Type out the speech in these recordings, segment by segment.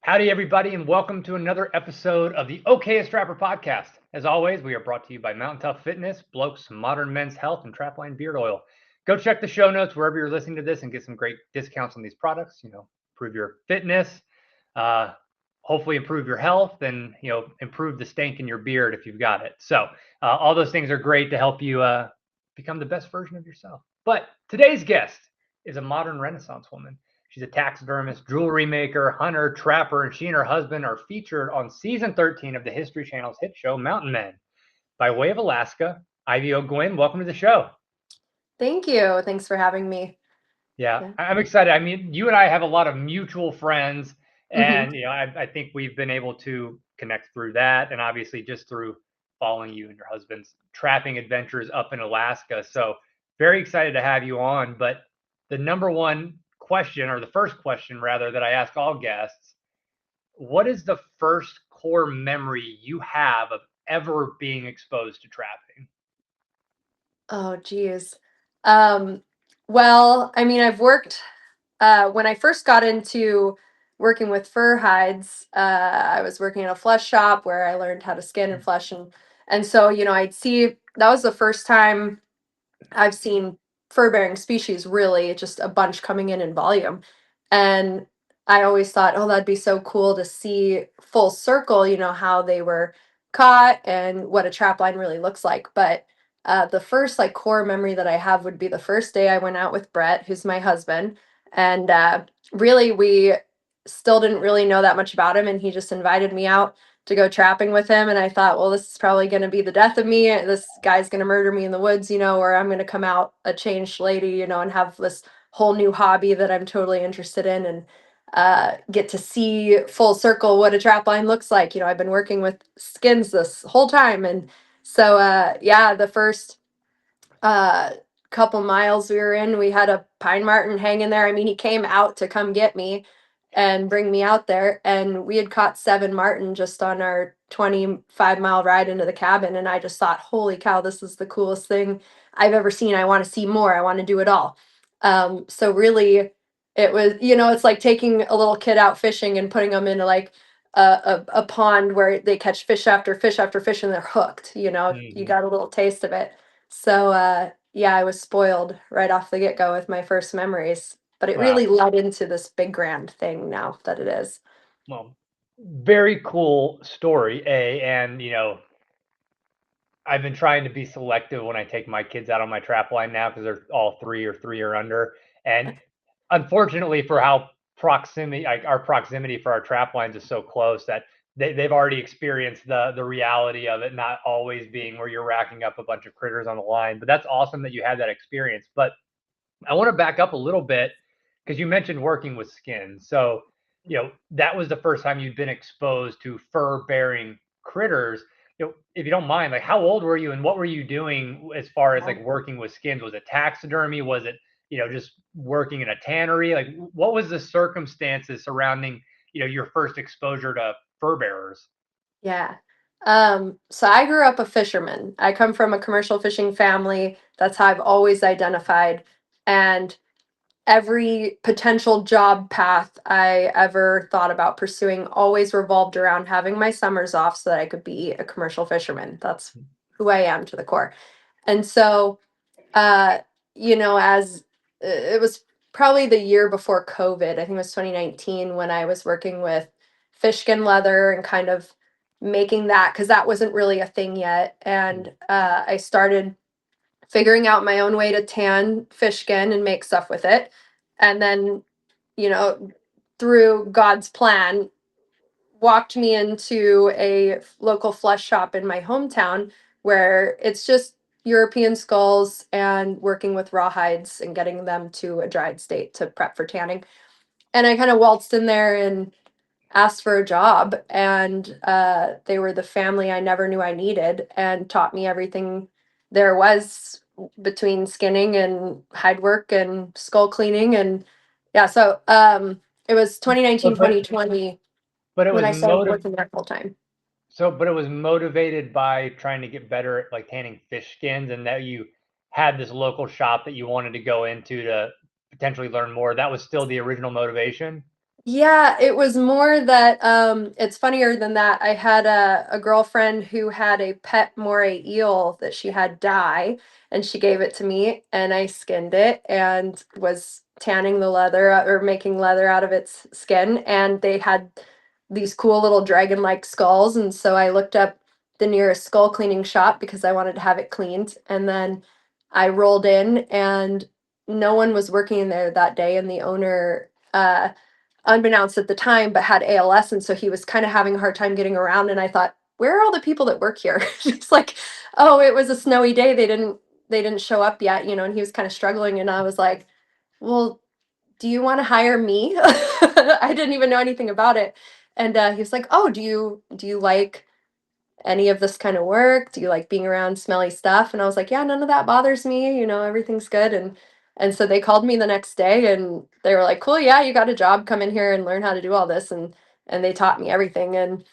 Howdy, everybody, and welcome to another episode of the Okayest Trapper podcast. As always, we are brought to you by Mountain Tough Fitness, Blokes, Modern Men's Health, and Trapline Beard Oil. Go check the show notes wherever you're listening to this and get some great discounts on these products. Improve your fitness, uh, hopefully improve your health, and improve the stank in your beard if you've got it. So all those things are great to help you become the best version of yourself. But today's guest is a modern Renaissance woman. She's a taxidermist, jewelry maker, hunter, trapper, and she and her husband are featured on season 13 of the History Channel's hit show Mountain Men. By way of Alaska, Ivy O'Gwyn, welcome to the show. Thank you. Thanks for having me. Yeah, Yeah. I'm excited. I mean, you and I have a lot of mutual friends, hmm and I think we've been able to connect through that, and obviously just through following you and your husband's trapping adventures up in Alaska. So very excited to have you on. But the number one question, or the first question rather, that I ask all guests: what is the first core memory you have of ever being exposed to trapping? Oh, geez. Um, well, I mean, I've worked when I first got into working with fur hides, I was working in a flesh shop where I learned how to skin and flesh and so, I'd see that was the first time I've seen fur-bearing species really just a bunch coming in volume. And I always thought, oh, that'd be so cool to see full circle, how they were caught and what a trap line really looks like. But the first like core memory that I have would be the first day I went out with Brett, who's my husband. And really, we still didn't really know that much about him. And he just invited me out to go trapping with him. And I thought, well, this is probably going to be the death of me. This guy's going to murder me in the woods, or I'm going to come out a changed lady, and have this whole new hobby that I'm totally interested in and get to see full circle what a trap line looks like. I've been working with skins this whole time. And so, yeah, the first uh, couple miles we were in, we had a pine marten hanging there. I mean, he came out to come get me and bring me out there, and we had caught 7 marten just on our 25-mile ride into the cabin. And I just thought, holy cow, this is the coolest thing I've ever seen. I want to see more. I want to do it all. So really, it was, it's like taking a little kid out fishing and putting them into like a pond where they catch fish after fish after fish and they're hooked. You Mhm. got a little taste of it. So yeah, I was spoiled right off the get-go with my first memories, but it Wow. really led into this big grand thing now that it is. Well, very cool story, and I've been trying to be selective when I take my kids out on my trap line now because they're all three or three or under. And unfortunately, for how proximity, like our proximity for our trap lines is so close that they've already experienced the reality of it not always being where you're racking up a bunch of critters on the line. But that's awesome that you had that experience. But I want to back up a little bit because you mentioned working with skin. So, that was the first time you'd been exposed to fur bearing critters. If you don't mind, like how old were you and what were you doing as far as Yeah. like working with skins? Was it taxidermy? Was it, just working in a tannery? Like what was the circumstances surrounding, your first exposure to fur bearers? Yeah. So I grew up a fisherman. I come from a commercial fishing family. That's how I've always identified. And every potential job path I ever thought about pursuing always revolved around having my summers off so that I could be a commercial fisherman. That's who I am to the core. And so, uh, as it was probably the year before COVID, I think it was 2019 when I was working with fish skin leather and kind of making that because that wasn't really a thing yet. And I started figuring out my own way to tan fish skin and make stuff with it. And then, you know, through God's plan, walked me into a local flesh shop in my hometown where it's just European skulls and working with raw hides and getting them to a dried state to prep for tanning. And I kind of waltzed in there and asked for a job, and they were the family I never knew I needed and taught me everything there was between skinning and hide work and skull cleaning. And yeah, so it was 2019, But but 2020 but it when was I started working there full time. but it was motivated by trying to get better at like tanning fish skins, and that you had this local shop that you wanted to go into to potentially learn more. That was still the original motivation. Yeah, it was more that it's funnier than that. I had a girlfriend who had a pet moray eel that she had die, and she gave it to me, and I skinned it and was tanning the leather or making leather out of its skin, and they had these cool little dragon-like skulls, and so I looked up the nearest skull cleaning shop because I wanted to have it cleaned, and then I rolled in and no one was working in there that day, and the owner unbeknownst at the time, but had ALS, and so he was kind of having a hard time getting around. And I thought, where are all the people that work here? It's like, oh, it was a snowy day. They didn't show up yet, and he was kind of struggling. And I was like, well, do you want to hire me? I didn't even know anything about it. And he was like, oh, do you like any of this kind of work? Do you like being around smelly stuff? And I was like, yeah, none of that bothers me. Everything's good. And so they called me the next day and they were like, cool, yeah, you got a job, come in here and learn how to do all this. And they taught me everything. And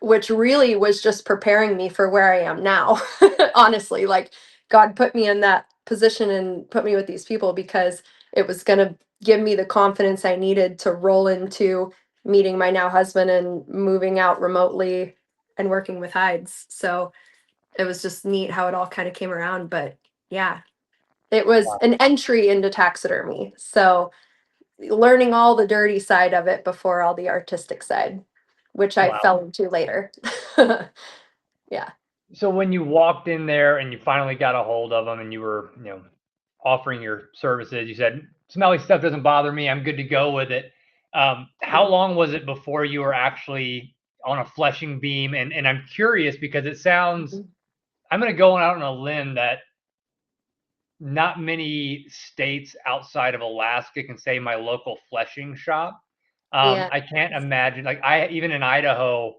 which really was just preparing me for where I am now. Honestly, like God put me in that position and put me with these people because it was going to give me the confidence I needed to roll into meeting my now husband and moving out remotely and working with hides. So it was just neat how it all kind of came around. But yeah, it was Wow. an entry into taxidermy. So learning all the dirty side of it before all the artistic side, which I Wow. fell into later. Yeah. So when you walked in there and you finally got a hold of them and you were, offering your services, you said, "Smelly stuff doesn't bother me. I'm good to go with it." How long was it before you were actually on a fleshing beam? And I'm curious because it sounds. Mhm. I'm going to go out on a limb that not many states outside of Alaska can say my local fleshing shop. Yeah. I can't imagine, like, I even in Idaho,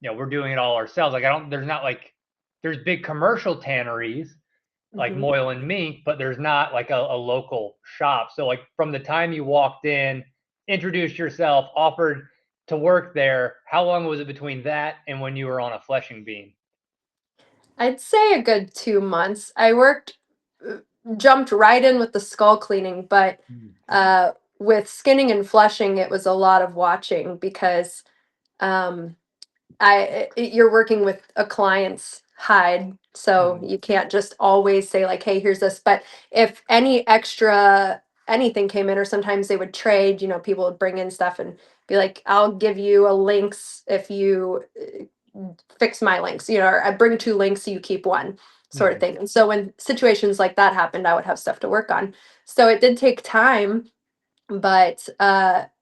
we're doing it all ourselves. Like, I don't. There's not like there's big commercial tanneries like Mhm. Moyle and Mink, but there's not like a local shop. So like from the time you walked in, introduced yourself, offered to work there, how long was it between that and when you were on a fleshing beam? I'd say a good 2 months. I uh, jumped right in with the skull cleaning, but Mm, uh, with skinning and fleshing, it was a lot of watching because um, you're working with a client's hide, so mm, you can't just always say like, "Hey, here's this." But if any extra anything came in, or sometimes they would trade, people would bring in stuff and be like, "I'll give you a lynx if you fix my links, or I bring two links, so you keep one," sort of mm. thing. And so when situations like that happened, I would have stuff to work on. So it did take time, but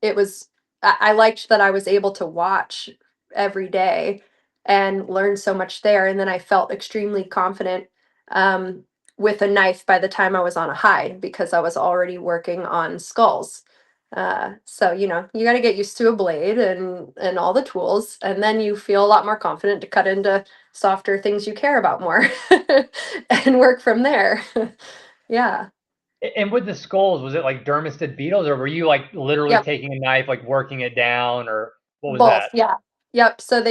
it was I liked that I was able to watch every day and learn so much there, and then I felt extremely confident um, with a knife by the time I was on a hide because I was already working on skulls. So you got to get used to a blade and all the tools, and then you feel a lot more confident to cut into softer things you care about more and work from there. Yeah. And with the skulls, was it like dermisted beetles, or were you like literally Yep. taking a knife, like working it down, or what was Both, that? yeah. Yep. So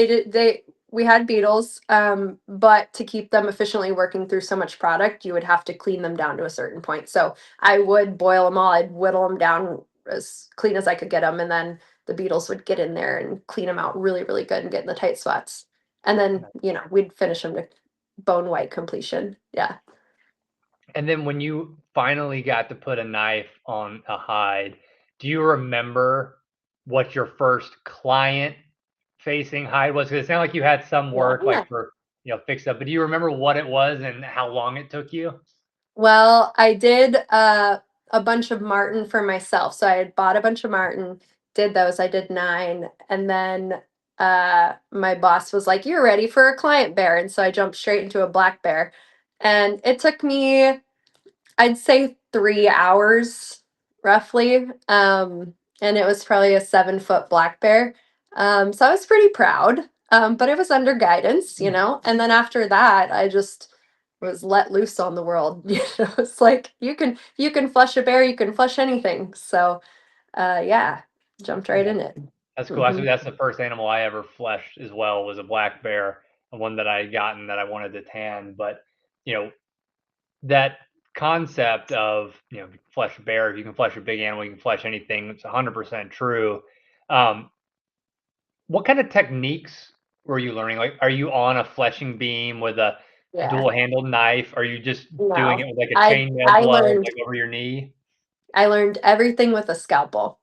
we had beetles, but to keep them efficiently working through so much product, you would have to clean them down to a certain point. So I would boil them all, I'd whittle them down as clean as I could get them, and then the beetles would get in there and clean them out really, really good and get in the tight spots. And then, we'd finish them to bone white completion. Yeah. And then when you finally got to put a knife on a hide, do you remember what your first client facing hide was? 'Cause it sounded like you had some work Yeah. like for, fix up, but do you remember what it was and how long it took you? Well, I did a bunch of Martin for myself. So I had bought a bunch of Martin, did those. I did 9. And then my boss was like, "You're ready for a client bear." And so I jumped straight into a black bear. And it took me, I'd say, 3 hours roughly. And it was probably a 7-foot black bear. So I was pretty proud. But it was under guidance, And then after that, I just was let loose on the world. It's like you can flush a bear, you can flush anything. So yeah, jumped right That's in it. that's cool. Hmm. Actually, that's the first animal I ever fleshed as well was a black bear, one that I had gotten that I wanted to tan. But, you know, that concept of, flesh a bear, if you can flesh a big animal, you can flesh anything. It's 100% true. Um, what kind of techniques were you learning? Like, are you on a fleshing beam with a Yeah. dual-handled knife? Are you just doing it No. with like a I chainmail I glove, learned like over your knee? I learned everything with a scalpel.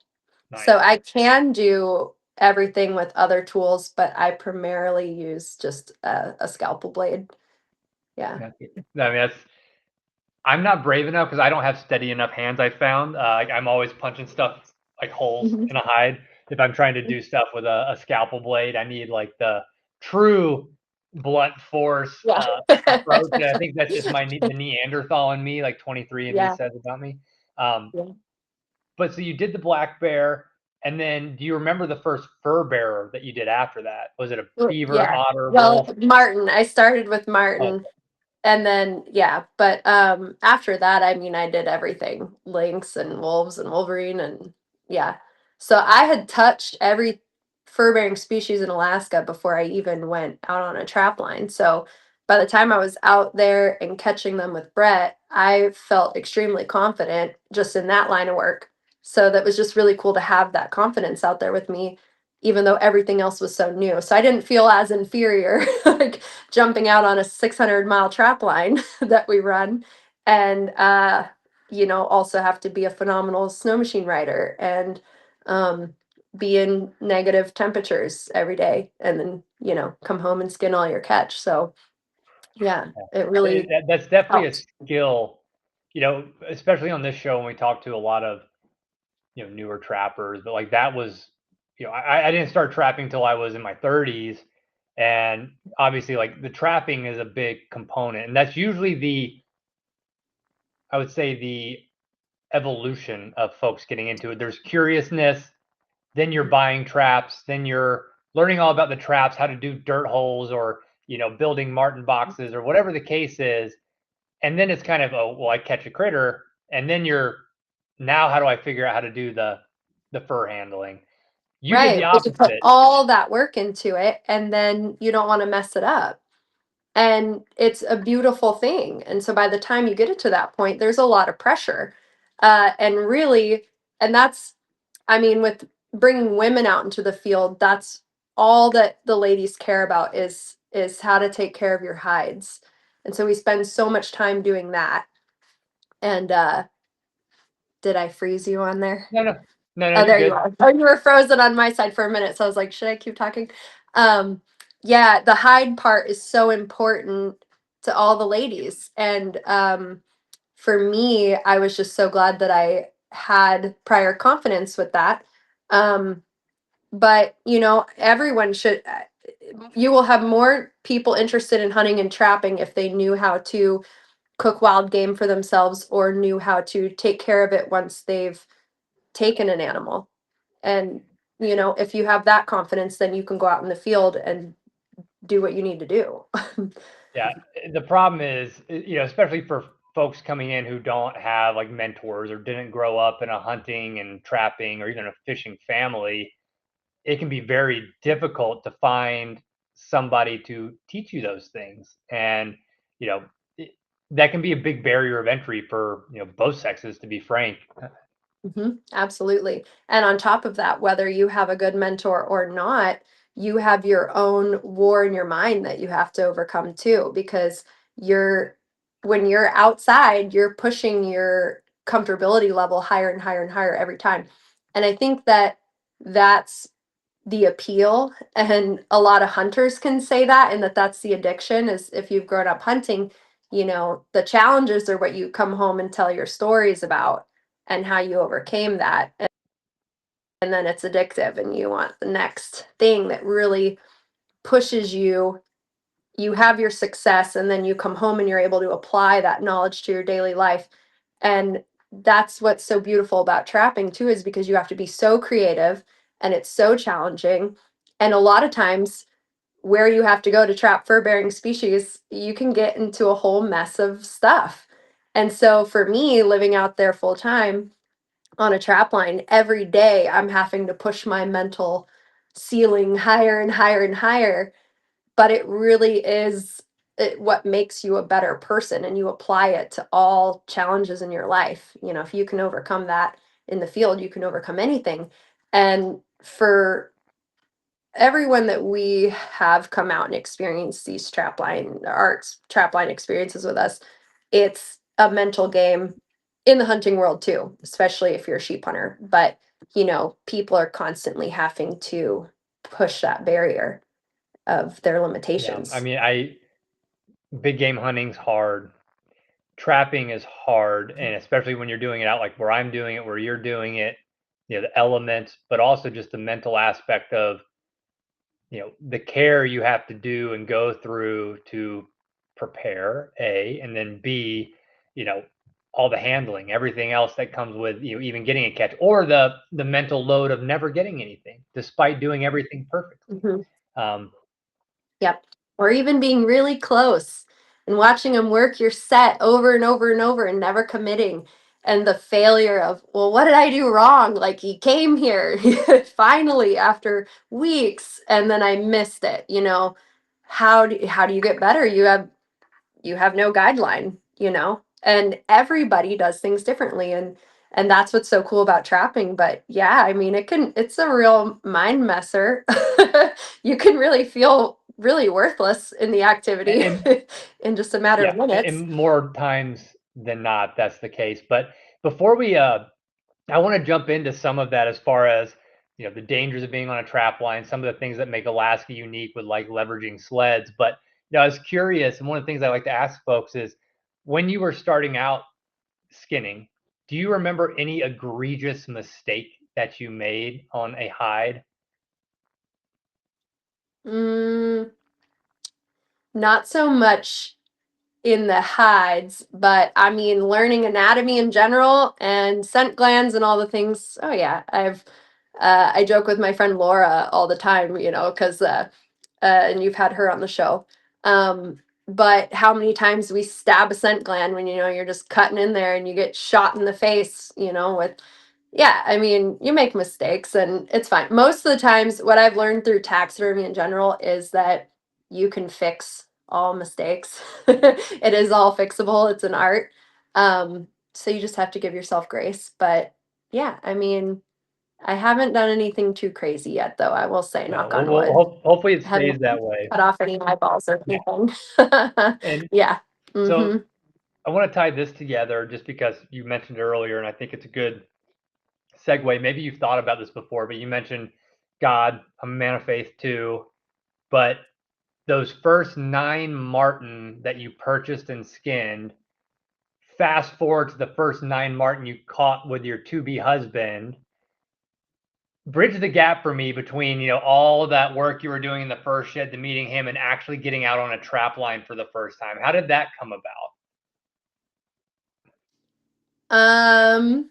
So Nice. I can do everything with other tools, but I primarily use just a scalpel blade. Yeah. I mean, I'm not brave enough because I don't have steady enough hands. I found like I'm always punching stuff like holes Mhm. in a hide. If I'm trying to do stuff with a scalpel blade, I need like the true blunt force Yeah. approach. And I think that's just the Neanderthal in me, like 23andMe Yeah. says about me. Um, Yeah. but so you did the black bear, and then do you remember the first fur bearer that you did after that? Was it a beaver, Yeah. otter, Well, wolf? Martin, I started with Oh, Martin. And then yeah, but after that, I mean, I did everything, lynx and wolves and wolverine and yeah. So I had touched every fur-bearing species in Alaska before I even went out on a trap line. So by the time I was out there and catching them with Brett, I felt extremely confident just in that line of work. So that was just really cool to have that confidence out there with me, even though everything else was so new. So I didn't feel as inferior like jumping out on a 600-mile trap line that we run, and also have to be a phenomenal snow machine rider and um, be in negative temperatures every day, and then come home and skin all your catch. So yeah, it really that's definitely a helped. skill, especially on this show when we talk to a lot of newer trappers. But like that was, I didn't start trapping till I was in my 30s, and obviously like the trapping is a big component, and that's usually I would say the evolution of folks getting into it. There's curiousness, then you're buying traps, then you're learning all about the traps, how to do dirt holes, or building martin boxes or whatever the case is. And then it's kind of, oh well, I catch a critter, and then you're, now how do I figure out how to do the fur handling? You did the Right, but you put opposite. all that work into it, and then you don't want to mess it up. And it's a beautiful thing. And so by the time you get it to that point, there's a lot of pressure. And really, and that's, I mean, with bringing women out into the field, that's all that the ladies care about is how to take care of your hides. And so we spend so much time doing that. And did I freeze you on there? No, no, no, no, Oh, you're there you good. are. Oh, you were frozen on my side for a minute, so I was like, should I keep talking? Um, yeah, the hide part is so important to all the ladies. And for me, I was just so glad that I had prior confidence with that. Um, but everyone should. You will have more people interested in hunting and trapping if they knew how to cook wild game for themselves or knew how to take care of it once they've taken an animal. And if you have that confidence, then you can go out in the field and do what you need to do. Yeah, the problem is, especially for folks coming in who don't have like mentors or didn't grow up in a hunting and trapping or even a fishing family, it can be very difficult to find somebody to teach you those things. And, you know, it, that can be a big barrier of entry for, both sexes, to be frank. Absolutely. And on top of that, whether you have a good mentor or not, you have your own war in your mind that you have to overcome too, because you're when you're outside, you're pushing your comfortability level higher and higher and higher every time. And I think that that's the appeal, and a lot of hunters can say that, and that's the addiction, is if you've grown up hunting, the challenges are what you come home and tell your stories about and how you overcame that. And then it's addictive and you want the next thing that really pushes you. You have your success and then you come home and you're able to apply that knowledge to your daily life. And that's what's so beautiful about trapping too, is because you have to be so creative and it's so challenging. And a lot of times where you have to go to trap fur bearing species, you can get into a whole mess of stuff. And so for me, living out there full time on a trap line, every day I'm having to push my mental ceiling higher and higher and higher. But it really is, what makes you a better person, and you apply it to all challenges in your life. If you can overcome that in the field, you can overcome anything. And for everyone that we have come out and experienced these trapline experiences with us, it's a mental game in the hunting world too, especially if you're a sheep hunter. But people are constantly having to push that barrier of their Yeah, I limitations. mean, big game hunting's hard. Trapping is hard, and especially when you're doing it out like where I'm doing it, where you're doing it, the elements, but also just the mental aspect of, the care you have to do and go through to prepare, A, and then B, you know, all the handling, everything else that comes with, even getting a catch, or the mental load of never getting anything despite doing everything perfectly. Mhm. Um, Yep. Or even being really close and watching them work your set over and over and over and never committing. And the failure of, well, what did I do wrong? Like, he came here finally after weeks and then I missed it. How do you get better? You have no guideline. And everybody does things differently, and that's what's so cool about trapping. But yeah, I mean, it's a real mind messer. You can really feel really worthless in the activity and in just a matter yeah, of and minutes. more times than not, that's the case. But before we I want to jump into some of that as far as the dangers of being on a trap line, some of the things that make Alaska unique with like leveraging sleds. But I was curious, and one of the things I like to ask folks is, when you were starting out skinning, do you remember any egregious mistake that you made on a hide? mm, Not so much in the hides, but I mean, learning anatomy in general and scent glands and all the things. Oh yeah, I joke with my friend Laura all the time, because and you've had her on the show. Um, but how many times we stab a scent gland when you're just cutting in there and you get shot in the face, with yeah, I mean, you make mistakes and it's fine. Most of the times, what I've learned through taxidermy in general is that you can fix all mistakes. It is all fixable. It's an art. So you just have to give yourself grace. But yeah, I mean, I haven't done anything too crazy yet, though. I will say, Well, knock on wood. hopefully it I haven't stays that way. cut off any eyeballs or Yeah. anything. And Yeah. so Mm-hmm. I want to tie this together just because you mentioned earlier, and I think it's a good segue. Maybe you've thought about this before, but you mentioned God. I'm a man of faith too. But those first 9 marten that you purchased and skinned, fast forward to the first 9 marten you caught with your to-be husband. Bridge the gap for me between all that work you were doing in the first shed to meeting him and actually getting out on a trap line for the first time. How did that come about? Um,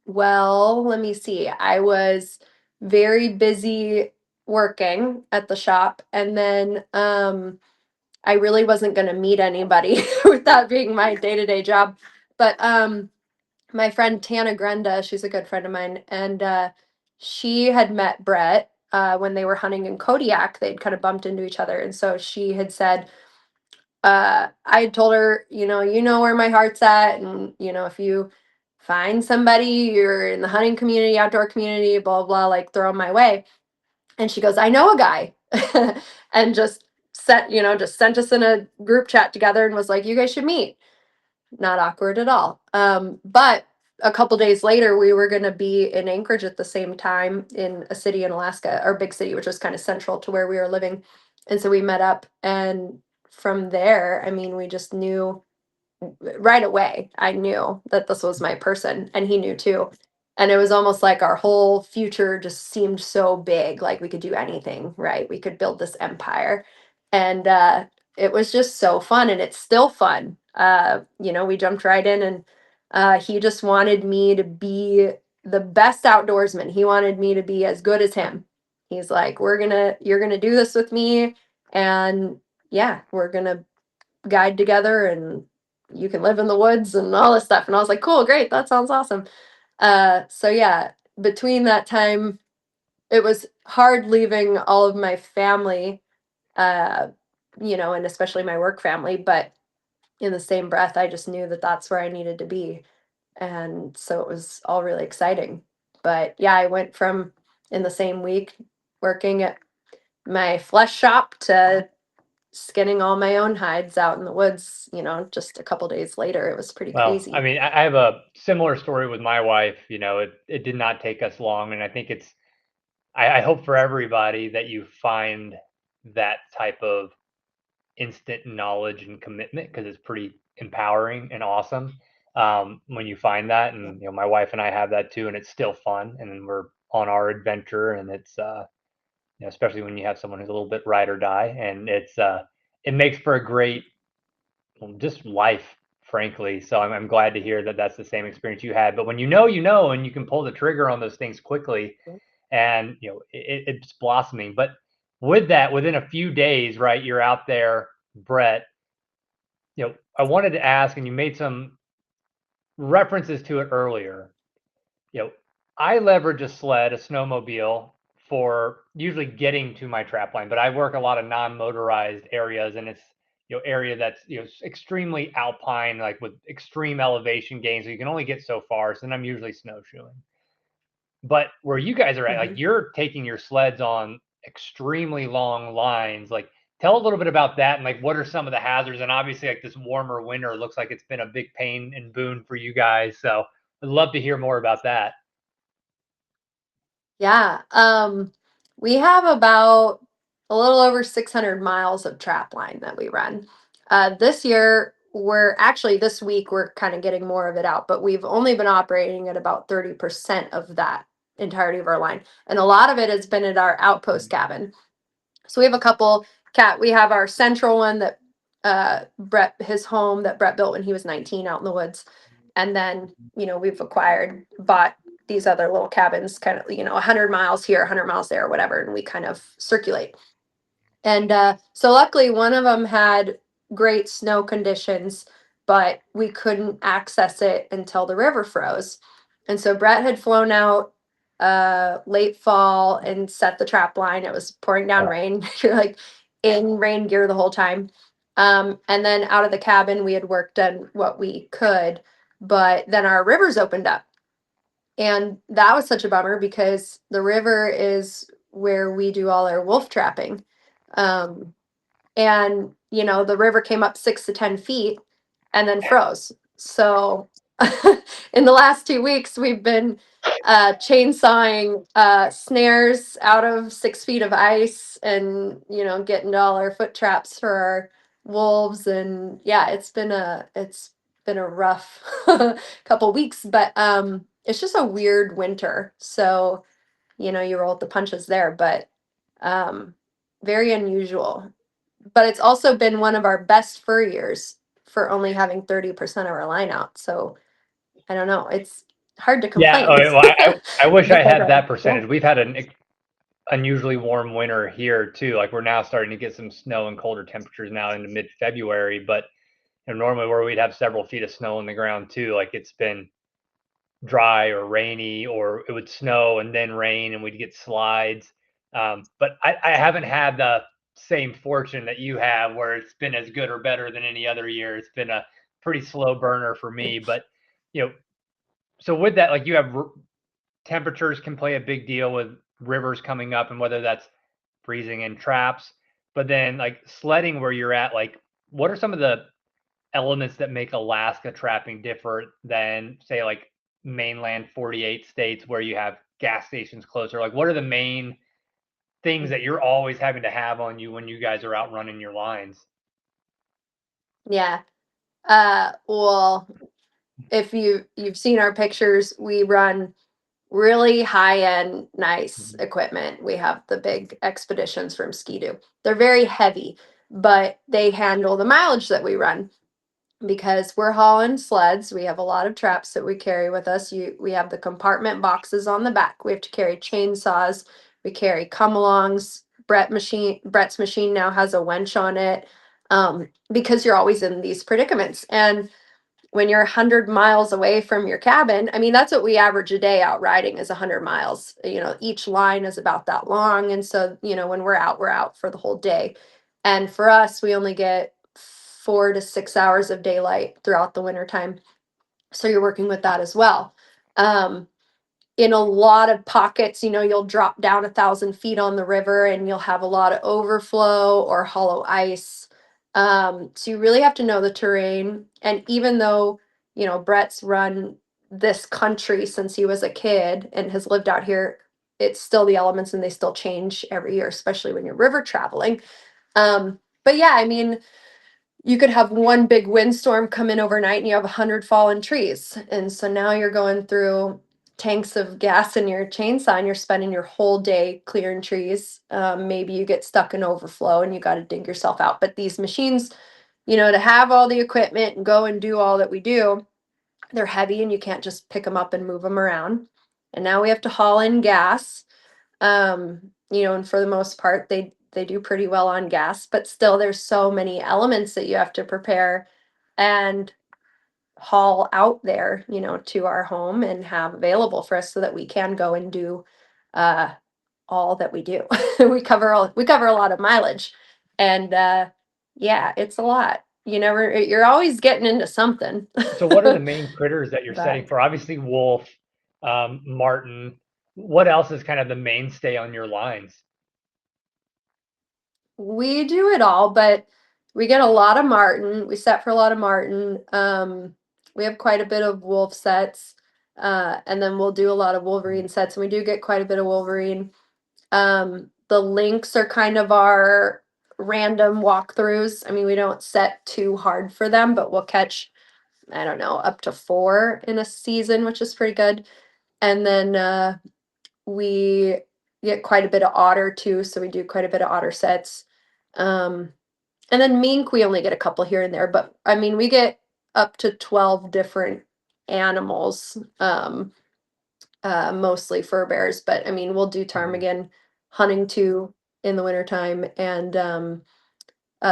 well, let me see. I was very busy working at the shop, and then I really wasn't going to meet anybody with that being my day-to-day job. But my friend Tana Grenda, she's a good friend of mine, and she had met Brett when they were hunting in Kodiak. They'd kind of bumped into each other, and so she had said, I had told her, you know where my heart's at, and if you find somebody, you're in the hunting community, outdoor community, blah blah, like throw 'em my way. And she goes, I know a guy, and just sent us in a group chat together and was like, you guys should meet. Not awkward at all. But a couple days later, we were going to be in Anchorage at the same time in a city in Alaska, our big city, which was kind of central to where we were living. And so we met up, and from there, I mean, we just knew right away. I knew that this was my person, and he knew too. And it was almost like our whole future just seemed so big, like we could do anything, right? We could build this empire. And it was just so fun, and it's still fun. We jumped right in, and he just wanted me to be the best outdoorsman. He wanted me to be as good as him. He's like, you're gonna do this with me, and yeah, we're gonna guide together, and you can live in the woods and all this stuff. And I was like, cool, great, that sounds awesome. So yeah, between that time, it was hard leaving all of my family, uh, and especially my work family. But in the same breath, I just knew that that's where I needed to be. And so it was all really exciting. But yeah, I went from in the same week working at my flesh shop to skinning all my own hides out in the woods, just a couple days later. It was pretty Well, I crazy. mean, I have a similar story with my wife. It did not take us long, and I think I hope for everybody that you find that type of instant knowledge and commitment because it's pretty empowering and awesome when you find that. And my wife and I have that too, and it's still fun. And then we're on our adventure, and it's especially when you have someone who's a little bit ride or die, and it makes for a great just life, frankly. So I'm glad to hear that that's the same experience you had. But when you know, and you can pull the trigger on those things quickly, and it's blossoming. But with that, within a few days, right, you're out there, Brett. I wanted to ask, and you made some references to it earlier. You know, I leverage a sled, a snowmobile for usually getting to my trap line, but I work a lot of non-motorized areas, and it's area that's extremely alpine, like with extreme elevation gains, so you can only get so far. So then I'm usually snowshoeing. But where you guys are at, like Hmm. you're taking your sleds on extremely long lines. Like, tell a little bit about that, and like what are some of the hazards? And obviously, like this warmer winter looks like it's been a big pain and boon for you guys. So I'd love to hear more about that. Yeah. We have about a little over 600 miles of trap line that we run. This year, this week, we're kind of getting more of it out, but we've only been operating at about 30% of that entirety of our line. And a lot of it has been at our outpost cabin. So we have a couple we have our central one that his home that Brett built when he was 19 out in the woods. And then, we've bought these other little cabins kind of, 100 miles here, 100 miles there, whatever. And we kind of circulate. And so luckily, one of them had great snow conditions, but we couldn't access it until the river froze. And so Brett had flown out late fall and set the trap line. It was pouring down Yeah. rain. You're like in rain gear the whole time. And then out of the cabin, we had worked on what we could, but then our rivers opened up. And that was such a bummer because the river is where we do all our wolf trapping. Um, and the river came up 6 to 10 feet and then froze. So in the last 2 weeks we've been chainsawing snares out of 6 feet of ice, and getting all our foot traps for our wolves. And yeah, it's been a rough couple weeks, but it's just a weird winter. So you roll with the punches there, but um very unusual. But it's also been one of our best fur years for only having 30% of our line out. So I don't know. It's hard to Yeah. complain. Well, I wish I But had that yeah. percentage. We've had an unusually warm winter here too. Like we're now starting to get some snow and colder temperatures now into mid-February, but normally where we'd have several feet of snow on the ground too, like it's been dry or rainy, or it would snow and then rain, and we'd get slides. But I haven't had the same fortune that you have, where it's been as good or better than any other year. It's been a pretty slow burner for me. But you know, so with that, like you have temperatures can play a big deal with rivers coming up, and whether that's freezing in traps. But then like sledding where you're at, like what are some of the elements that make Alaska trapping different than say like mainland 48 states where you have gas stations closer? Like what are the main things that you're always having to have on you when you guys are out running your lines? Yeah. Well, if you've seen our pictures, we run really high end, nice Mhm. equipment. We have the big expeditions from Ski-Doo. They're very heavy, but they handle the mileage that we run because we're hauling sleds. We have a lot of traps that we carry with us. We have the compartment boxes on the back. We have to carry chainsaws. We carry come-alongs. Brett's machine now has a winch on it, because you're always in these predicaments. And when you're 100 miles away from your cabin, I mean, that's what we average a day out riding is 100 miles. Each line is about that long. And so, when we're out for the whole day. And for us, we only get 4 to 6 hours of daylight throughout the wintertime. So you're working with that as well. Um, in a lot of pockets, you'll drop down 1,000 feet on the river and you'll have a lot of overflow or hollow ice. So you really have to know the terrain. And even though, Brett's run this country since he was a kid and has lived out here, it's still the elements and they still change every year, especially when you're river traveling. But yeah, I mean, you could have one big windstorm come in overnight and you have 100 fallen trees. And so now you're going through tanks of gas in your chainsaw and you're spending your whole day clearing trees. Maybe you get stuck in overflow and you got to dig yourself out. But these machines, to have all the equipment and go and do all that we do, they're heavy and you can't just pick them up and move them around. And now we have to haul in gas. And for the most part, they do pretty well on gas, but still there's so many elements that you have to prepare and haul out there, to our home and have available for us so that we can go and do uh all that we do. We cover a lot of mileage. And yeah, it's a lot. You're always getting into something. So what are the main critters that you're setting But for? Obviously wolf, martin. What else is kind of the mainstay on your lines? we do it all, but we get a lot of martin. We set for a lot of martin. We have quite a bit of wolf sets. And then we'll do a lot of wolverine sets, and we do get quite a bit of wolverine. The lynx are kind of our random walkthroughs. I mean, we don't set too hard for them, but we'll catch, I don't know, up to 4 in a season, which is pretty good. And then we get quite a bit of otter too, so we do quite a bit of otter sets. Um, and then mink, we only get a couple here and there, but I mean, we get up to 12 different animals, mostly fur bears, but I mean, we'll do Mhm. ptarmigan hunting too in the wintertime. And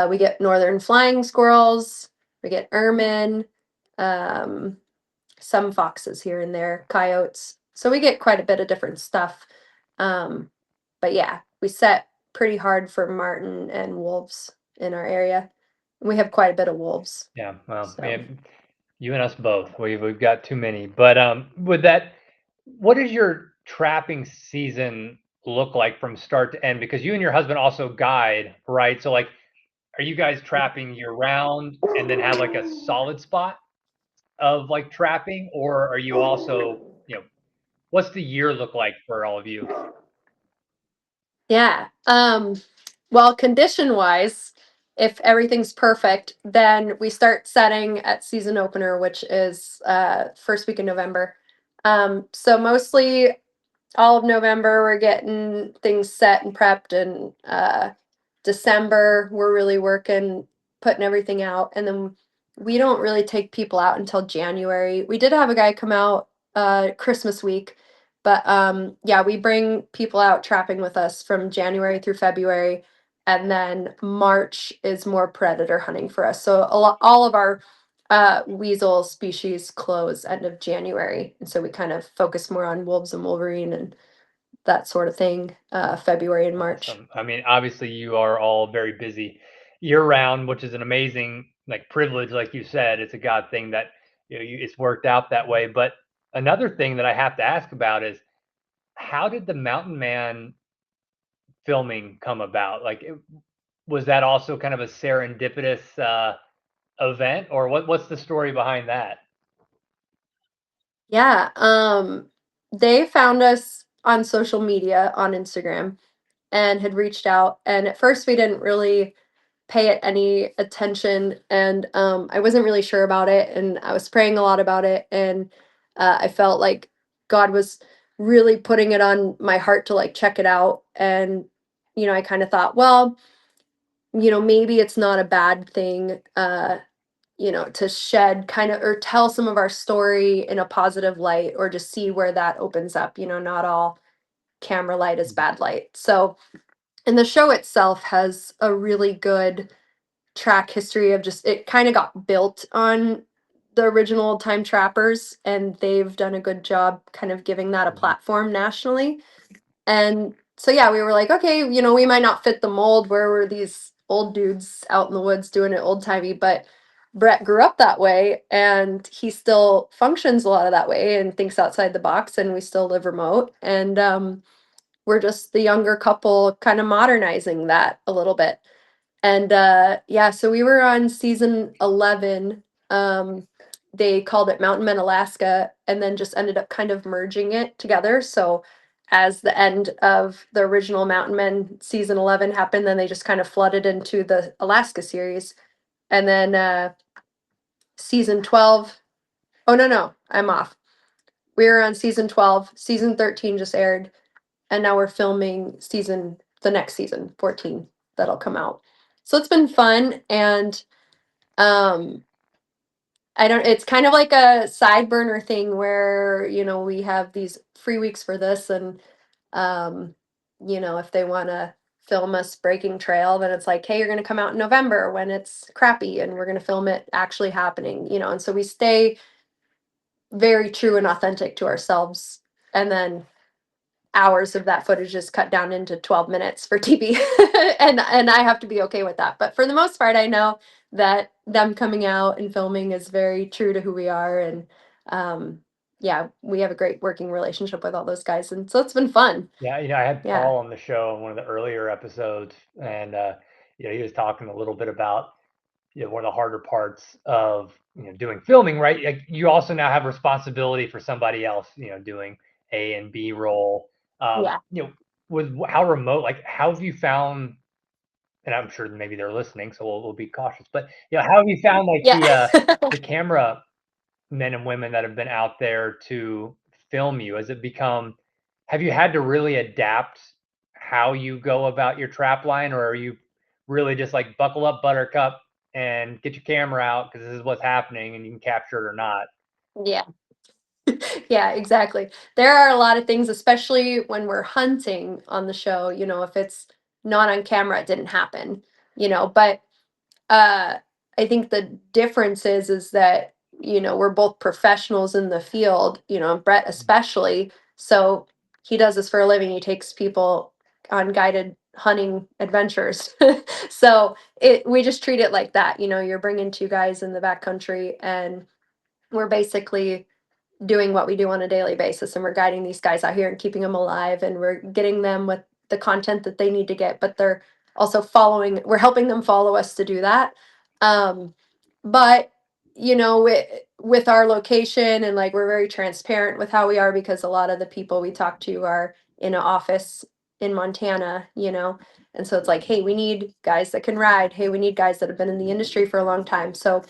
we get northern flying squirrels, we get ermine, um, some foxes here and there, coyotes. So we get quite a bit of different stuff. Um, but yeah, we set pretty hard for marten and wolves in our area. We have quite a bit of wolves. Yeah, well, So man, you and us both. We've got too many. But with that, what does your trapping season look like from start to end? Because you and your husband also guide, right? So like, are you guys trapping year round and then have like a solid spot of like trapping, or are you also, what's the year look like for all of you? yeah. Well, condition wise, if everything's perfect, then we start setting at season opener, which is first week in November. So mostly all of November we're getting things set and prepped, and December we're really working, putting everything out, and then we don't really take people out until January. We did have a guy come out Christmas week, but yeah, we bring people out trapping with us from January through February, and then March is more predator hunting for us. So all of our weasel species close end of January, and so we kind of focus more on wolves and wolverine and that sort of thing, February and March. Awesome. I mean, obviously you are all very busy year round, which is an amazing like privilege, like you said. It's a God thing that it's worked out that way. But another thing that I have to ask about is how did the Mountain Man filming come about? Like, was that also kind of a serendipitous event, or what's the story behind that? Yeah, they found us on social media on Instagram and had reached out. And at first, we didn't really pay it any attention, and I wasn't really sure about it. And I was praying a lot about it, and I felt like God was really putting it on my heart to like check it out. And I kind of thought, well, maybe it's not a bad thing. To shed kind of or tell some of our story in a positive light, or just see where that opens up. Not all camera light is Mhm. bad light. So, and the show itself has a really good track history of just it kind of got built on the original time trappers, and they've done a good job kind of giving that a Mhm. platform nationally. And so yeah, we were like, okay, we might not fit the mold where we're these old dudes out in the woods doing it old timey, but Brett grew up that way and he still functions a lot of that way and thinks outside the box, and we still live remote. And we're just the younger couple kind of modernizing that a little bit. And yeah, so we were on season 11. They called it Mountain Men Alaska and then just ended up kind of merging it together. So as the end of the original Mountain Men season 11 happened, then they just kind of flooded into the Alaska series. And then season 12, oh no, I'm off. We were on season 12, season 13 just aired, and now we're filming the next season, 14, that'll come out. So it's been fun. And um I don't, it's kind of like a side burner thing where, we have these free weeks for this, and um, if they want to film us breaking trail, then it's like, hey, you're going to come out in November when it's crappy and we're going to film it actually happening, and so we stay very true and authentic to ourselves. And then hours of that footage is cut down into 12 minutes for TV. And I have to be okay with that. But for the most part, I know that them coming out and filming is very true to who we are. And yeah, we have a great working relationship with all those guys. And so it's been fun. Yeah, I had Yeah. Paul on the show in one of the earlier episodes, and he was talking a little bit about one of the harder parts of doing filming, right? Like, you also now have responsibility for somebody else, doing A and B role. Yeah. With how remote, like, how have you found? And I'm sure maybe they're listening, so we'll be cautious. But how have you found like Yeah. the camera men and women that have been out there to film you? Has it become, have you had to really adapt how you go about your trap line, or are you really just like buckle up, buttercup, and get your camera out because this is what's happening and you can capture it or not? Yeah. Yeah, exactly. There are a lot of things, especially when we're hunting on the show, if it's not on camera, it didn't happen, but uh I think the difference is that we're both professionals in the field, Brett especially. So he does this for a living. He takes people on guided hunting adventures. So we just treat it like that. You're bringing two guys in the backcountry, and we're basically doing what we do on a daily basis, and we're guiding these guys out here and keeping them alive, and we're getting them with the content that they need to get, but they're also we're helping them follow us to do that. But with our location, and like, we're very transparent with how we are, because a lot of the people we talk to are in an office in Montana, and so it's like, hey, we need guys that can ride, hey, we need guys that have been in the industry for a long time. So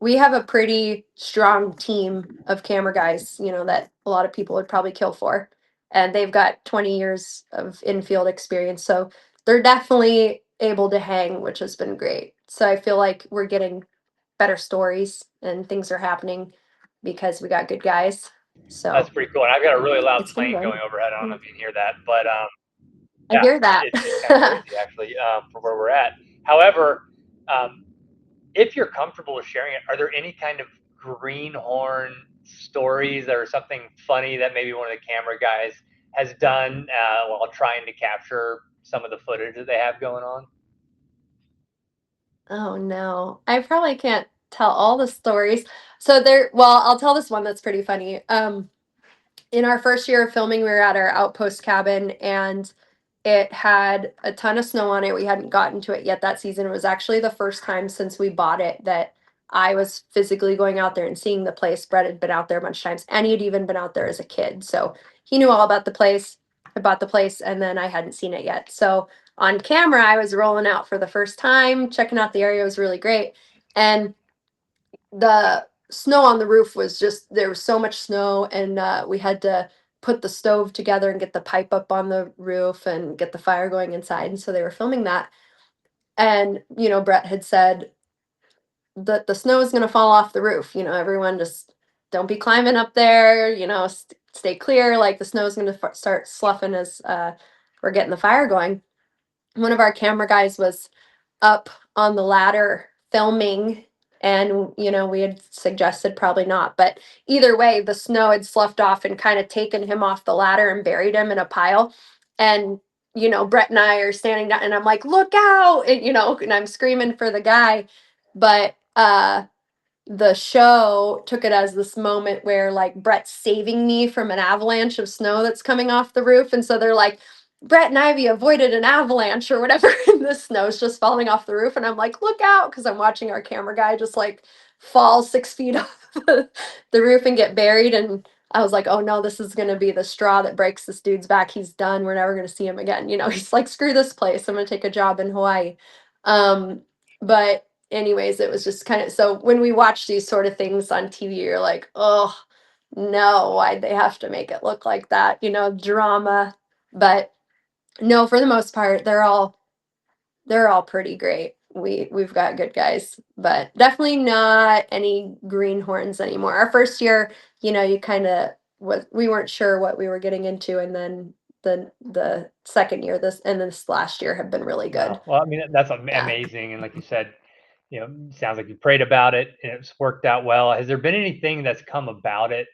we have a pretty strong team of camera guys, that a lot of people would probably kill for. And they've got 20 years of infield experience. So they're definitely able to hang, which has been great. So I feel like we're getting better stories and things are happening because we got good guys. That's So pretty cool. And I've got a really loud it's been plane good. going overhead. I don't know if you can hear that, but I yeah, hear that. it's kind of crazy actually, for where we're at. However, um, if you're comfortable with sharing it, are there any kind of greenhorn stories or something funny that maybe one of the camera guys has done while trying to capture some of the footage that they have going on? Oh no, I probably can't tell all the stories. I'll tell this one that's pretty funny. In our first year of filming, we were at our outpost cabin, and it had a ton of snow on it. We hadn't gotten to it yet that season. It was actually the first time since we bought it that I was physically going out there and seeing the place. Brett had been out there a bunch of times, and he had even been out there as a kid. So he knew all about the place. I bought the place, and then I hadn't seen it yet. So on camera, I was rolling out for the first time, checking out the area. It was really great. And the snow on the roof was just, there was so much snow, and we had to put the stove together and get the pipe up on the roof and get the fire going inside. And so they were filming that. And Brett had said that the snow is going to fall off the roof. Everyone just don't be climbing up there, stay clear, like the snow is going to start sloughing as we're getting the fire going. One of our camera guys was up on the ladder filming, and we had suggested probably not, but either way, the snow had sloughed off and kind of taken him off the ladder and buried him in a pile. And Brett and I are standing down, and I'm like, look out, and I'm screaming for the guy. But the show took it as this moment where like Brett's saving me from an avalanche of snow that's coming off the roof. And so they're like, Brett and Ivy avoided an avalanche or whatever, and the snow's just falling off the roof. And I'm like, look out, because I'm watching our camera guy just like fall 6 feet off the roof and get buried. And I was like, oh no, this is gonna be the straw that breaks this dude's back. He's done. We're never gonna see him again. He's like, screw this place. I'm gonna take a job in Hawaii. But anyways, it was just kind of, so when we watch these sort of things on TV, you're like, oh no, why'd they have to make it look like that? Drama. But no, for the most part, they're all pretty great. We've got good guys, but definitely not any greenhorns anymore. Our first year, you kind of we weren't sure what we were getting into, and then the second year, this last year have been really good. Wow. Well, I mean, that's Yeah. amazing. And like you said, sounds like you prayed about it and it's worked out well. Has there been anything that's come about it,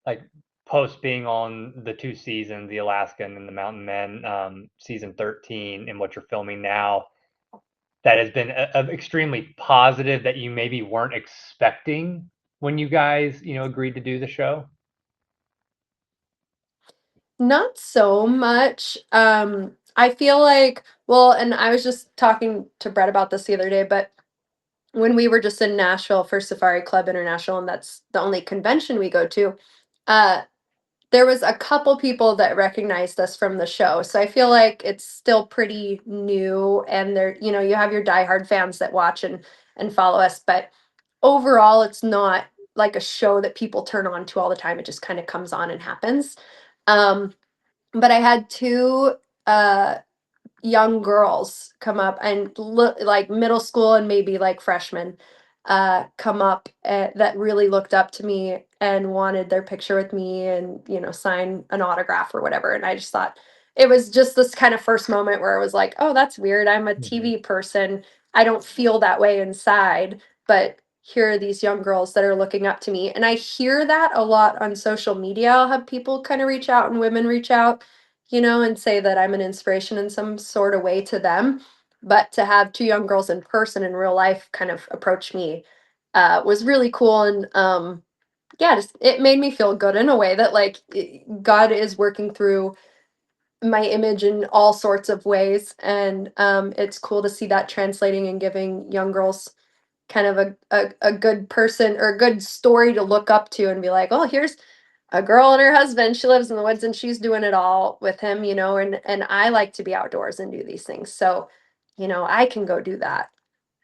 like post being on the 2 seasons, the Alaskan and the Mountain Men, season 13, and what you're filming now, that has been extremely positive that you maybe weren't expecting when you guys, agreed to do the show? Not so much. I feel like, well, and I was just talking to Brett about this the other day, but when we were just in Nashville for Safari Club International, and that's the only convention we go to, uh, there was a couple people that recognized us from the show. So I feel like it's still pretty new, and you have your diehard fans that watch and follow us, but overall, it's not like a show that people turn on to all the time. It just kind of comes on and happens. Um, but I had two uh young girls come up, and look like middle school and maybe like freshmen come up that really looked up to me and wanted their picture with me, and sign an autograph or whatever. And I just thought it was just this kind of first moment where I was like, oh, that's weird. I'm a Mhm. TV person. I don't feel that way inside, but here are these young girls that are looking up to me. And I hear that a lot on social media. I'll have people kind of reach out, and women reach out, and say that I'm an inspiration in some sort of way to them. But to have two young girls in person in real life kind of approach me was really cool. And yeah, just it made me feel good in a way that like God is working through my image in all sorts of ways. And it's cool to see that translating and giving young girls kind of a good person or a good story to look up to and be like, oh, here's a girl and her husband. She lives in the woods and she's doing it all with him, and I like to be outdoors and do these things. So, I can go do that.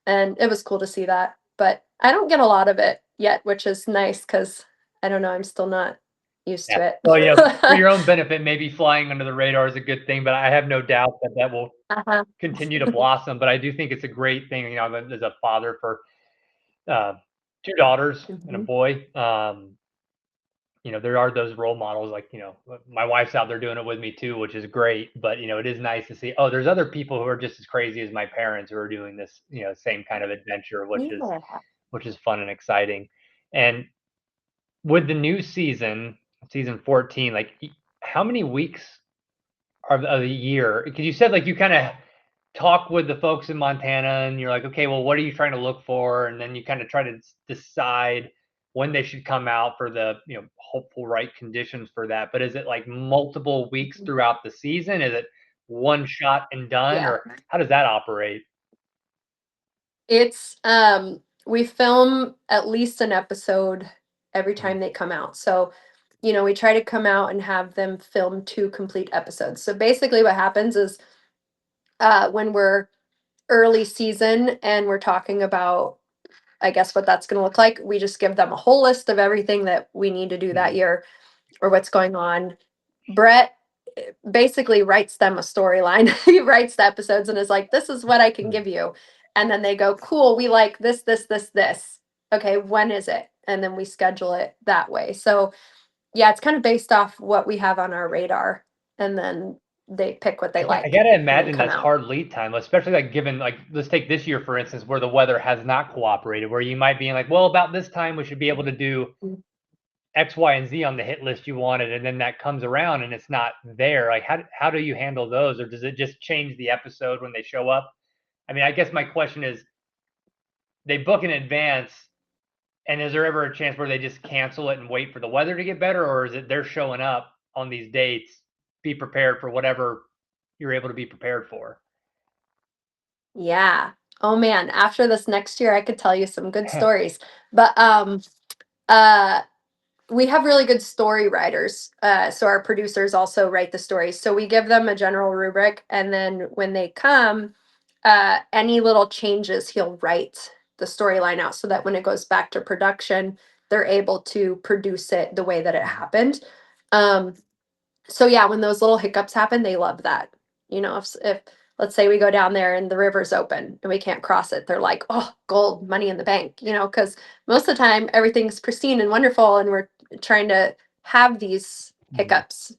And it was cool to see that. But I don't get a lot of it yet, which is nice because I don't know, I'm still not used Yeah. to Well, for it. your own benefit, maybe flying under the radar is a good thing, but I have no doubt that that will Uh-huh. continue to blossom. But I do think it's a great thing, as a father for uh, two daughters and a Mhm. boy. There are those role models, like, my wife's out there doing it with me too, which is great. But, it is nice to see, oh, there's other people who are just as crazy as my parents who are doing this, same kind of adventure, Yeah. which is fun and exciting. And with the new season 14, like, how many weeks of the year? Because you said, like, you kind of talk with the folks in Montana and you're like, okay, well, what are you trying to look for? And then you kind of try to decide when they should come out for the, hopeful right conditions for that. But is it like multiple weeks Mhm. throughout the season? Is it one shot and done, Yeah. or how does that operate? It's we film at least an episode every Mm. time they come out. So, we try to come out and have them film two complete episodes. So basically what happens is when we're early season and we're talking about, I guess, what that's going to look like, we just give them a whole list of everything that we need to do that Mhm. year or what's going on. Brett basically writes them a storyline. He writes the episodes and is like, this is what I can Mm. give you. And then they go, cool, we like this. Okay, when is it? And then we schedule it that way. So yeah, it's kind of based off what we have on our radar. And then they pick what they I like gotta and then imagine come that's out. hard lead time, especially like given, like, let's take this year for instance, where the weather has not cooperated, where you might be like, well, about this time we should be able to do X, Y, and Z on the hit list you wanted, and then that comes around and it's not there. Like, how do you handle those, or does it just change the episode when they show up? I mean, I guess my question is, they book in advance, and is there ever a chance where they just cancel it and wait for the weather to get better, or is it they're showing up on these dates? Be prepared for whatever you're able to be prepared for. Yeah. Oh man, after this next year, I could tell you some good stories. But uh, we have really good story writers. So our producers also write the stories. So we give them a general rubric, and then when they come, any little changes, he'll write the storyline out so that when it goes back to production, they're able to produce it the way that it happened. Um, so yeah, when those little hiccups happen, they love that. If let's say we go down there and the river's open and we can't cross it, they're like, oh, gold, money in the bank, because most of the time everything's pristine and wonderful, and we're trying to have these hiccups.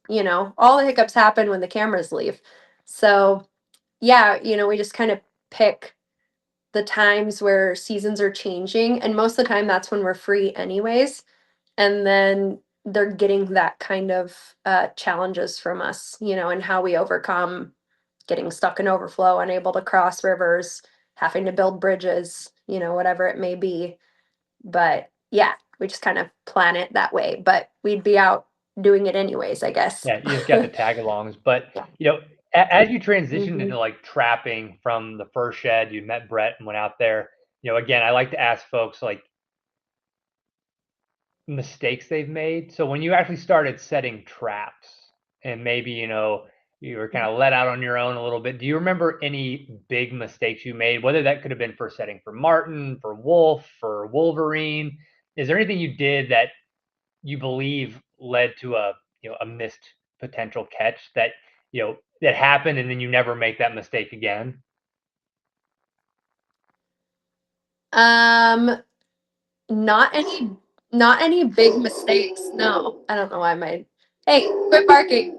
All the hiccups happen when the cameras leave. So yeah, we just kind of pick the times where seasons are changing, and most of the time that's when we're free anyways, and then they're getting that kind of challenges from us, and how we overcome getting stuck in overflow, unable to cross rivers, having to build bridges, whatever it may be. But yeah, we just kind of plan it that way, but we'd be out doing it anyways, I guess. Yeah, you just got the tag-alongs. But, as you transitioned Hmm. into, like, trapping from the first shed, you met Brett and went out there, again, I like to ask folks, like, mistakes they've made. So when you actually started setting traps and maybe, you were kinda let out on your own a little bit, do you remember any big mistakes you made? Whether that could have been for setting for marten, for wolf, for wolverine. Is there anything you did that you believe led to a missed potential catch that happened, and then you never make that mistake again? um Not any not any big mistakes. No. I don't know why my Hey, quit barking.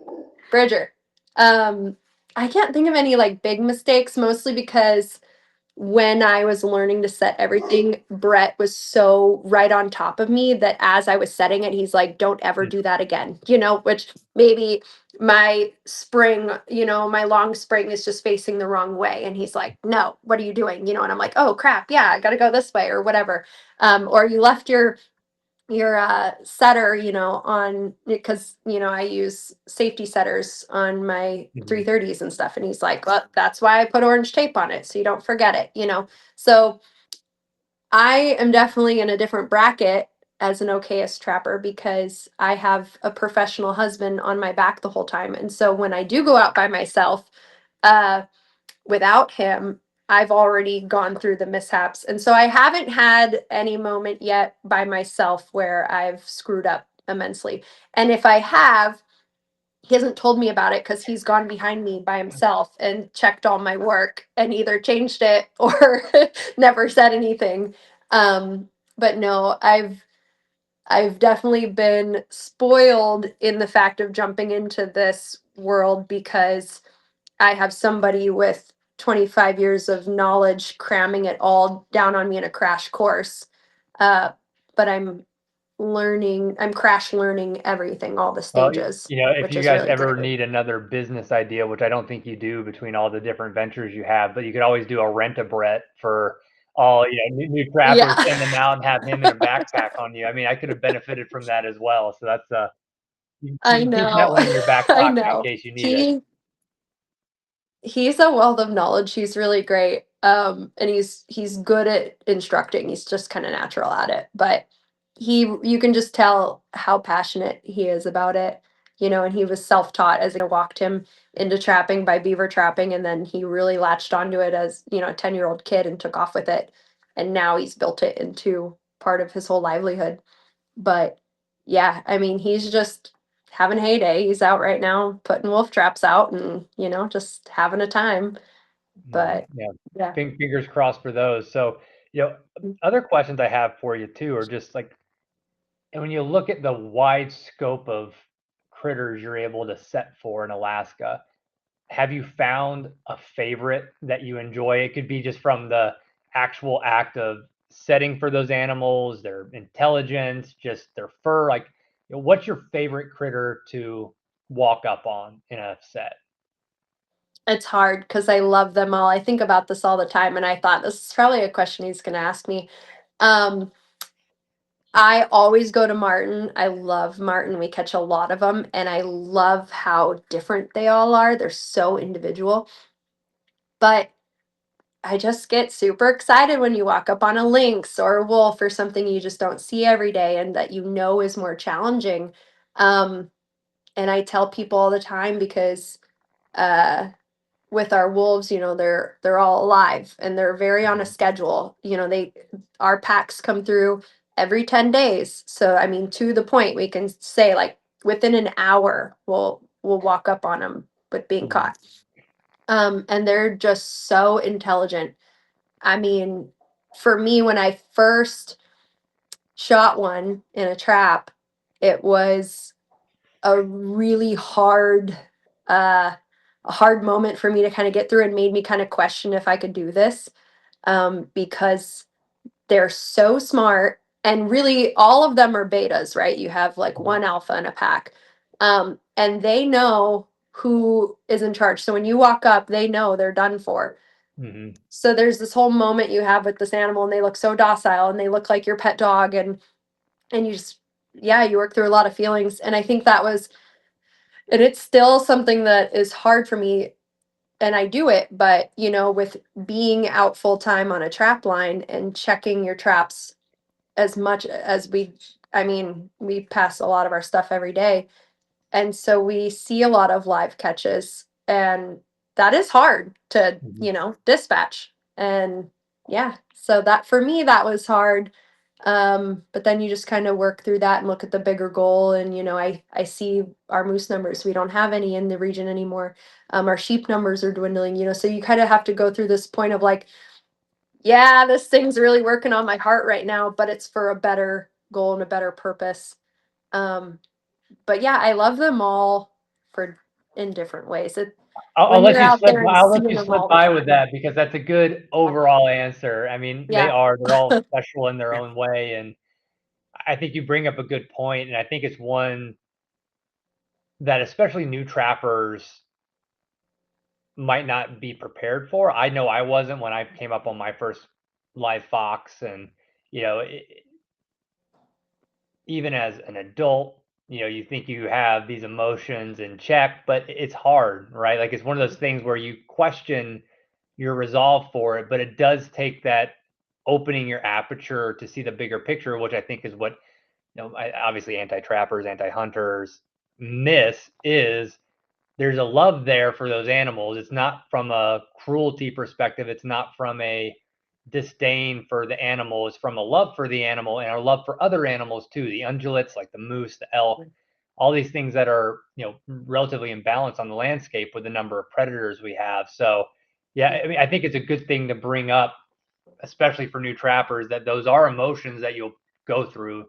Bridger. Um I can't think of any like big mistakes, mostly because when I was learning to set everything, Brett was so right on top of me that as I was setting it, he's like, don't ever Mm. do that again, which maybe my spring, my long spring is just facing the wrong way. And he's like, no, what are you doing? And I'm like, oh crap, yeah, I gotta go this way or whatever. Or you left your setter, on because I use safety setters on my Mhm. 330s and stuff, and he's like, well, that's why I put orange tape on it so you don't forget it. So I am definitely in a different bracket as an Okayest trapper because I have a professional husband on my back the whole time, and so when I do go out by myself, uh without him, I've already gone through the mishaps. And so I haven't had any moment yet by myself where I've screwed up immensely. And if I have, he hasn't told me about it because he's gone behind me by himself and checked all my work and either changed it or never said anything. Um, but no, I've definitely been spoiled in the fact of jumping into this world because I have somebody with 25 years of knowledge cramming it all down on me in a crash course. Uh, but I'm crash learning everything, all the Well, stages, if which you is guys really ever great. need another business idea, which I don't think you do between all the different ventures you have, but you could always do a rent-a-Brett for all, new Yeah, trappers, send them out and have him in a backpack on you. I mean, I could have benefited from that as well. So that's, you I can keep that know. one in your back I pocket in know. case you need it. He's a wealth of knowledge. He's really great. And he's good at instructing. He's just kind of natural at it. But you can just tell how passionate he is about it. And he was self-taught as I walked him into trapping by beaver trapping, and then he really latched onto it as, a 10-year-old kid and took off with it. And now he's built it into part of his whole livelihood. But yeah, I mean, he's just having a heyday. He's out right now putting wolf traps out and, just having a time. Well, But yeah, yeah. fingers crossed for those. So, other questions I have for you too are just like, and when you look at the wide scope of critters you're able to set for in Alaska, have you found a favorite that you enjoy? It could be just from the actual act of setting for those animals, their intelligence, just their fur. Like, What's your favorite critter to walk up on in a set? It's hard because I love them all. I think about this all the time, and I thought this is probably a question he's going to ask me. Um, I always go to Martin. I love Martin. We catch a lot of them, and I love how different they all are. They're so individual. But I just get super excited when you walk up on a lynx or a wolf or something you just don't see every day and that you know is more challenging. Um, and I tell people all the time because uh, with our wolves, they're all alive and they're very on a Mhm. schedule. They our packs come through every 10 days. So I mean, to the point, we can say like within an hour, we'll walk up on them with being Mhm. caught. And they're just so intelligent. I mean, for me, when I first shot one in a trap, it was a really uh, hard moment for me to kind of get through and made me kind of question if I could do this, because they're so smart and really all of them are betas, right? You have like Mhm. one alpha in a pack, and they know who is in charge. So when you walk up, they know they're done for. Mhm. So there's this whole moment you have with this animal and they look so docile and they look like your pet dog, and you just, yeah, you work through a lot of feelings. And I think that was, and it's still something that is hard for me, and I do it, but with being out full time on a trap line and checking your traps as much as I mean, we pass a lot of our stuff every day. And so we see a lot of live catches, and that is hard to, Mhm. dispatch. And yeah, so that for me, that was hard. But then you just kind of work through that and look at the bigger goal. And, I see our moose numbers. We don't have any in the region anymore. Our sheep numbers are dwindling, so you kind of have to go through this point of like, yeah, this thing's really working on my heart right now, but it's for a better goal and a better purpose. Um, but yeah, I love them all for in different ways. I'll When let you're you out slip. there and I'll let seeing you them slip all the by with time. that because that's a good overall answer. I mean, Yeah. they're all special in their own way, and I think you bring up a good point, and I think it's one that especially new trappers might not be prepared for. I know I wasn't when I came up on my first live fox, and you know, even as an adult, you think you have these emotions in check, but it's hard, right? Like it's one of those things where you question your resolve for it, but it does take that opening your aperture to see the bigger picture, which I think is what obviously anti-trappers, anti-hunters miss is there's a love there for those animals. It's not from a cruelty perspective. It's not from a disdain for the animal. It's from a love for the animal and a love for other animals too. The ungulates, like the moose, the elk, all these things that are relatively imbalanced on the landscape with the number of predators we have. So, yeah, I mean, I think it's a good thing to bring up, especially for new trappers, that those are emotions that you'll go through.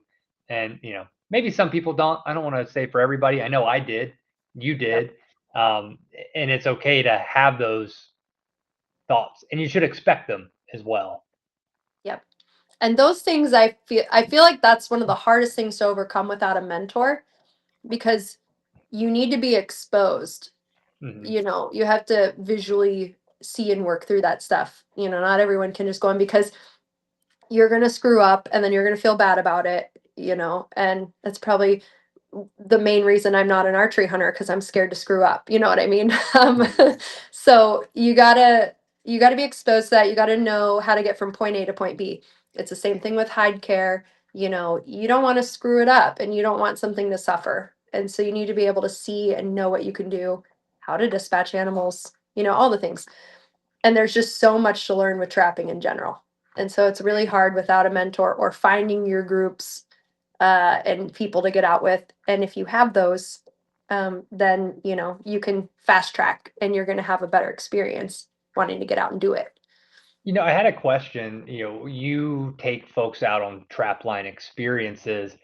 And, maybe some people don't. I don't want to say for everybody. I know I did. You Yep. did. Um, and it's okay to have those thoughts, and you should expect them as well. Yep. And those things I feel like that's one of the hardest things to overcome without a mentor, because you need to be exposed. Hmm. You have to visually see and work through that stuff. Not everyone can just go in, because you're going to screw up and then you're going to feel bad about it, and that's probably the main reason I'm not an archery hunter, because I'm scared to screw up. You know what I mean? So you gotta be exposed to that. You gotta know how to get from point A to point B. It's the same thing with hide care. You don't want to screw it up and you don't want something to suffer. And so you need to be able to see and know what you can do, how to dispatch animals, all the things. And there's just so much to learn with trapping in general. And so it's really hard without a mentor or finding your groups, and people to get out with. And if you have those, then you can fast track and you're going to have a better experience wanting to get out and do it. I had a question. You take folks out on trap line experiences.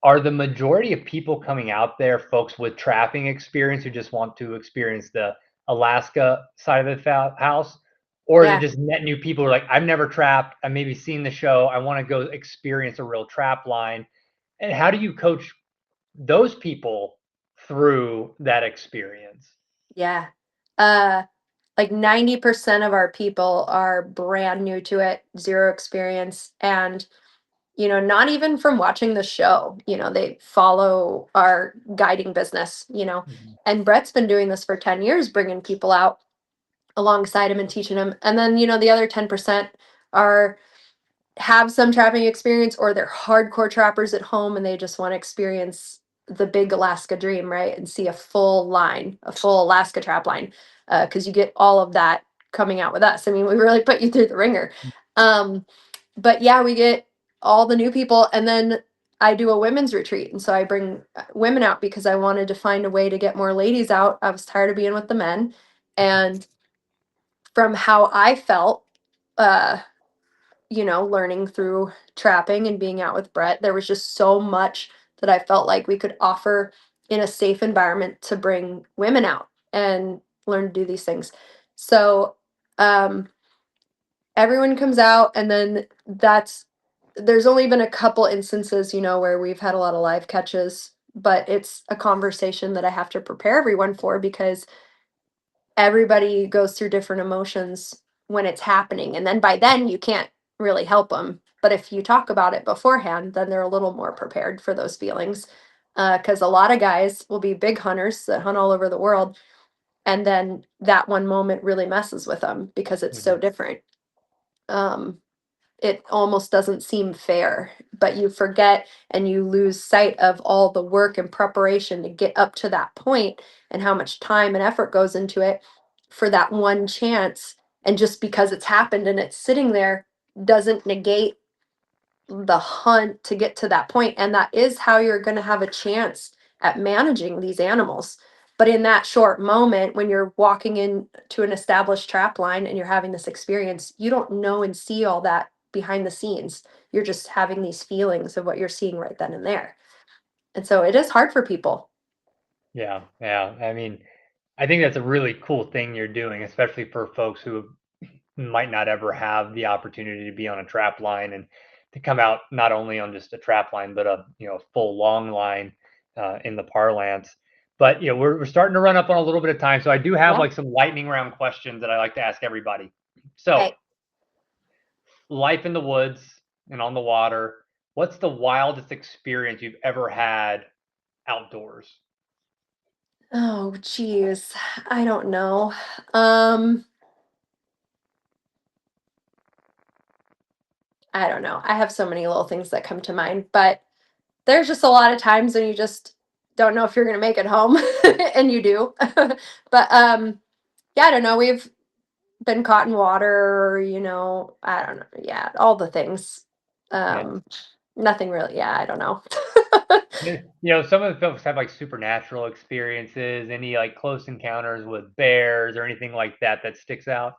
Are the majority of people coming out there folks with trapping experience who just want to experience the Alaska side of the house? Or is it Yeah. just net new people who are like, I've never trapped, I've maybe seen the show, I want to go experience a real trap line? And how do you coach those people through that experience. Yeah. Uh, like 90% of our people are brand new to it, zero experience, and not even from watching the show. They follow our guiding business. Mhm. And Brett's been doing this for 10 years, bringing people out alongside him and teaching him. And then, the other 10% are have some trapping experience, or they're hardcore trappers at home and they just want to experience the big Alaska dream, right? And see a full line, a full Alaska trap line. Because you get all of that coming out with us. I mean, we really put you through the ringer. Um, but yeah, we get all the new people. And then I do a women's retreat. And so I bring women out because I wanted to find a way to get more ladies out. I was tired of being with the men. And from how I felt, uh, learning through trapping and being out with Brett, there was just so much that I felt like we could offer in a safe environment to bring women out and learn to do these things. So, um, everyone comes out, and then there's only been a couple instances, where we've had a lot of live catches, but it's a conversation that I have to prepare everyone for because everybody goes through different emotions when it's happening. And then by then you can't really help them. But if you talk about it beforehand, then they're a little more prepared for those feelings. Because a lot of guys will be big hunters that hunt all over the world. And then that one moment really messes with them because it's so Mhm. different. Um, it almost doesn't seem fair, but you forget and you lose sight of all the work and preparation to get up to that point and how much time and effort goes into it for that one chance. And just because it's happened and it's sitting there doesn't negate the hunt to get to that point. And that is how you're going to have a chance at managing these animals. But in that short moment, when you're walking into an established trap line and you're having this experience, you don't know and see all that behind the scenes. You're just having these feelings of what you're seeing right then and there. And so it is hard for people. Yeah, yeah. I mean, I think that's a really cool thing you're doing, especially for folks who might not ever have the opportunity to be on a trap line and to come out not only on just a trap line, but a full long line in the parlance. But we're starting to run up on a little bit of time, so I do have Yeah. like some lightning round questions that I like to ask everybody. So, Okay. life in the woods and on the water. What's the wildest experience you've ever had outdoors? Oh, geez. I don't know. Um, I don't know. I have so many little things that come to mind, but there's just a lot of times when you just don't know if you're going to make it home and you do. But yeah, I don't know. We've been caught in water, I don't know. Yeah, all the things. Yeah. Um Nothing really. Yeah, I don't know. Some of the folks have like supernatural experiences, any like close encounters with bears or anything like that that sticks out?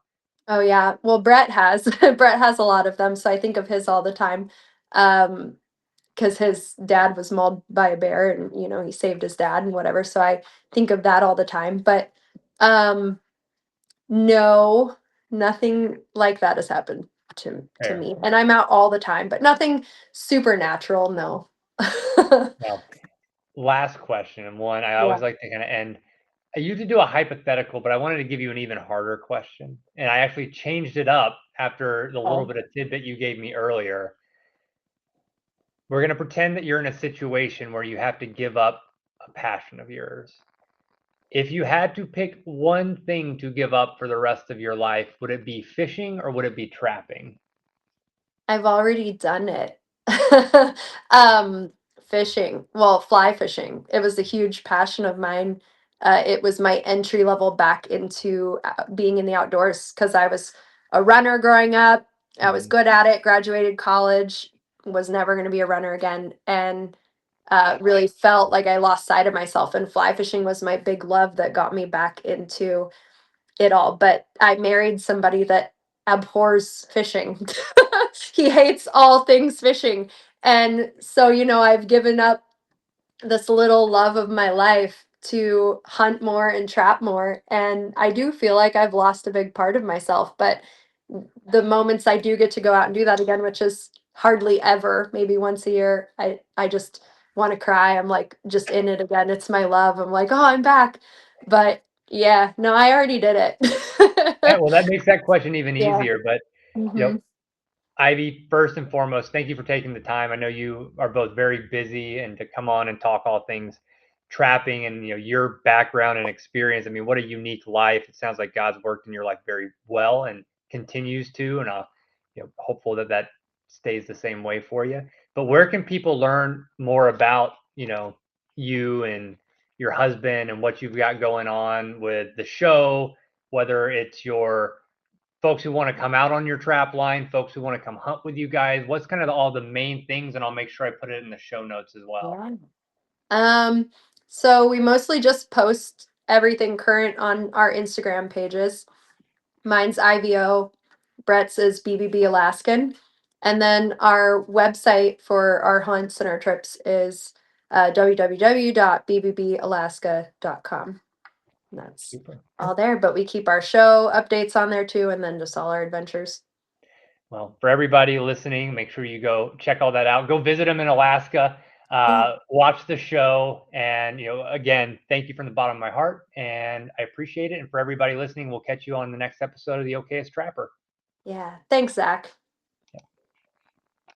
Oh yeah. Well, Brett has Brett has a lot of them, so I think of his all the time. Um because his dad was mauled by a bear and he saved his dad and whatever, so I think of that all the time. But um no, nothing like that has happened to Fair. me. And I'm out all the time, but nothing supernatural, no. Well, last question, and one I Yeah. always like to kind of end. I usually do a hypothetical, but I wanted to give you an even harder question. And I actually changed it up after the little Oh, bit of tidbit you gave me earlier. We're going to pretend that you're in a situation where you have to give up a passion of yours. If you had to pick one thing to give up for the rest of your life, would it be fishing or would it be trapping? I've already done it. um Fishing, well, fly fishing. It was a huge passion of mine. It was my entry level back into being in the outdoors because I was a runner growing up. I was Mhm. good at it, graduated college, was never going to be a runner again, and really felt like I lost sight of myself. And fly fishing was my big love that got me back into it all. But I married somebody that abhors fishing. He hates all things fishing. And so, I've given up this little love of my life to hunt more and trap more. And I do feel like I've lost a big part of myself. But the moments I do get to go out and do that again, which is hardly ever, maybe once a year, I just want to cry. I'm like just in it again. It's my love. I'm like, oh, I'm back. But yeah, no, I already did Yeah, it. well, that makes that question even Yeah. easier. But you know, Hmm. Ivy, first and foremost, thank you for taking the time. I know you are both very busy, and to come on and talk all things trapping and your background and experience. I mean, what a unique life. It sounds like God's worked in your life very well and continues to, and hopeful that that stays the same way for you. But where can people learn more about you and your husband and what you've got going on with the show, whether it's your folks who want to come out on your trap line, folks who want to come hunt with you guys? What's kind of all the main things? And I'll make sure I put it in the show notes as well. Yeah. Um, so we mostly just post everything current on our Instagram pages. Mine's IVO, Brett's is BBB Alaskan. And then our website for our hunts and our trips is www.bbbalaska.com. That's Super. all there, but we keep our show updates on there too, and then just all our adventures. Well, for everybody listening, make sure you go check all that out. Go visit them in Alaska. Yeah. Watch the show, and again, thank you from the bottom of my heart, and I appreciate it. And for everybody listening, we'll catch you on the next episode of the Okayest Trapper. Yeah. Thanks, Zach.